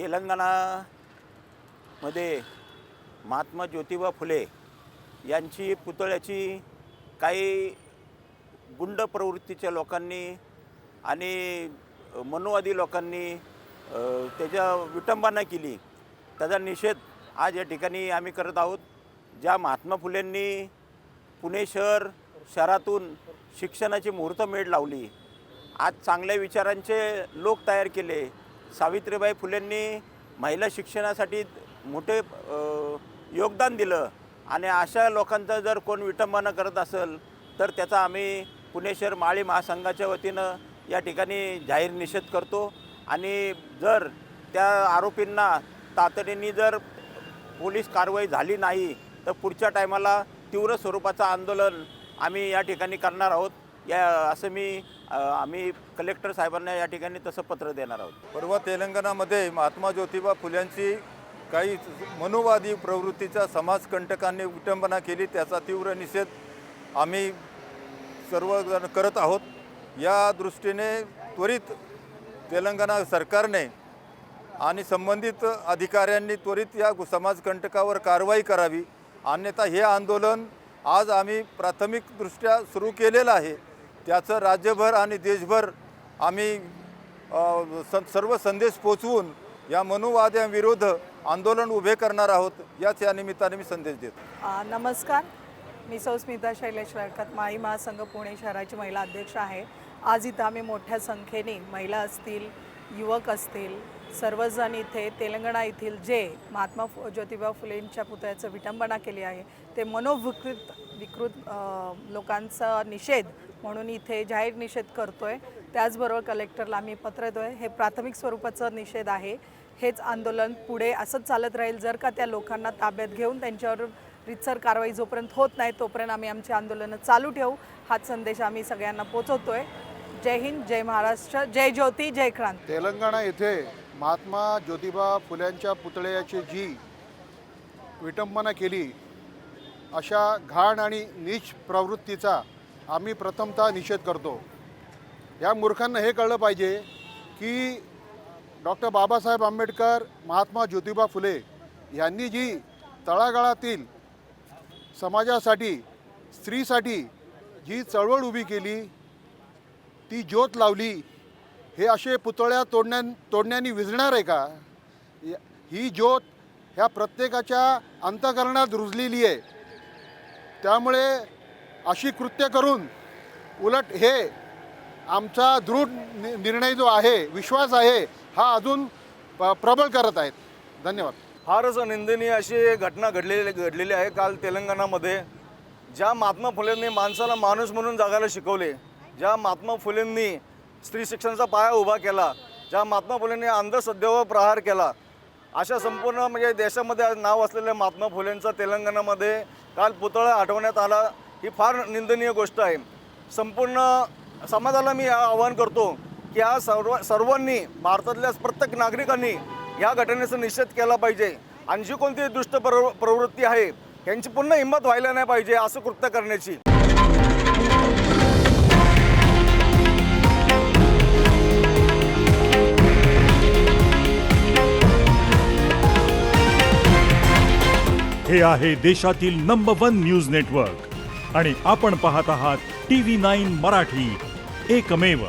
तेलंगणामध्ये महात्मा ज्योतिबा फुले यांची पुतळ्याची काही गुंड प्रवृत्तीच्या लोकांनी आणि मनुवादी लोकांनी त्याच्या विटंबना केली। त्याचा निषेध आज या ठिकाणी आम्ही करत आहोत। ज्या महात्मा फुलेंनी पुणे शहरातून शिक्षणाची मुहूर्तमेढ लावली, आज चांगल्या विचारांचे लोक तयार केले। सावित्रीबाई फुलेंनी महिला शिक्षणासाठी मोठे योगदान दिलं आणि अशा लोकांचा जर कोण विटंबना करत असेल तर त्याचा आम्ही पुणे शहर माळी महासंघाच्या वतीनं या ठिकाणी जाहीर निषेध करतो। आणि जर त्या आरोपींना तातडीने जर पोलीस कारवाई झाली नाही तर पुढच्या टायमाला तीव्र स्वरूपाचं आंदोलन आम्ही या ठिकाणी करणार आहोत। असं आम्ही कलेक्टर साहेबांना या ठिकाणी तसं पत्र देणार आहोत। परवा तेलंगणामध्ये महात्मा ज्योतिबा फुल्यांची काही मनुवादी प्रवृत्तीच्या समाजकंटकांनी विटंबना केली, त्याचा तीव्र निषेध आम्ही सर्वजण करत आहोत। या दृष्टीने त्वरित तेलंगणा सरकारने आणि संबंधित अधिकाऱ्यांनी त्वरित या समाजकंटकावर कारवाई करावी, अन्यथा हे आंदोलन आज आम्ही प्राथमिकदृष्ट्या सुरू केलेलं आहे, त्याचं राज्यभर आणि देशभर आम्ही सर्व संदेश पोचवून या मनुवाद्यांविरुद्ध आंदोलन उभे करणार आहोत। याच या निमित्ताने मी संदेश देतो। नमस्कार, मी सौ स्मिता शैलेश रडकत, माळी महासंघ पुणे शहराची महिला अध्यक्ष आहे। आज इथं आम्ही मोठ्या संख्येने महिला असतील, युवक असतील, सर्वजण इथे तेलंगणा येथील जे महात्मा ज्योतिबा फुलेंच्या पुतळ्याचं विटंबना केली आहे ते विकृत लोकांचा निषेध म्हणून इथे जाहीर निषेध करतोय। त्याचबरोबर कलेक्टरला आम्ही पत्र देतोय। हे प्राथमिक स्वरूपाचं निषेध आहे। हेच आंदोलन पुढे असंच चालत राहील। जर का त्या लोकांना ताब्यात घेऊन त्यांच्यावर रीतसर कारवाई जोपर्यंत होत नाही तोपर्यंत आम्ही आमची आंदोलनं चालू ठेवू। हाच संदेश आम्ही सगळ्यांना पोहोचवतोय। जय हिंद, जय महाराष्ट्र, जय ज्योती, जय क्रांती। तेलंगणा येथे महात्मा ज्योतिबा फुल्यांच्या पुतळ्याची जी विटंबना केली, अशा घाण आणि नीच प्रवृत्तीचा आम्ही प्रथमतः निषेध करतो। या मूर्खांना हे कळलं पाहिजे की डॉक्टर बाबासाहेब आंबेडकर, महात्मा ज्योतिबा फुले यांनी जी तळागाळातील समाजासाठी, स्त्रीसाठी जी चळवळ उभी केली, ती ज्योत लावली, हे असे पुतळ्या तोडण्याने विझणार आहे का? ही ज्योत ह्या प्रत्येकाच्या अंतःकरणात रुजलेली आहे। त्यामुळे अशी कृत्य करून उलट हे आमचा दृढ निर्णय जो आहे, विश्वास आहे, हा अजून प्रबळ करत आहेत। धन्यवाद। फारच निंदनीय अशी घटना घडलेली आहे। काल तेलंगणामध्ये ज्या महात्मा फुलेंनी माणसाला माणूस म्हणून जगायला शिकवले, ज्या महात्मा फुलेंनी स्त्री शिक्षणाचा पाया उभा केला, ज्या महात्मा फुलेंनी अंधश्रद्धेवर प्रहार केला, अशा संपूर्ण म्हणजे देशामध्ये नाव असलेल्या महात्मा फुलेंचा तेलंगणामध्ये काल पुतळा हटवण्यात आला, ही फार निंदनीय गोष्ट आहे। संपूर्ण समाजाला मी आवाहन करतो की या सर्वांनी, भारतातल्या प्रत्येक नागरिकांनी या घटनेचा निषेध केला पाहिजे आणि जी कोणती दुष्ट प्रवृत्ती आहे यांची पुन्हा हिंमत व्हायला नाही पाहिजे असं कृत्य करण्याची। हे आहे देशातील नंबर 1 न्यूज नेटवर्क आणि आपण पाहत आहात TV9 मराठी, एकमेव।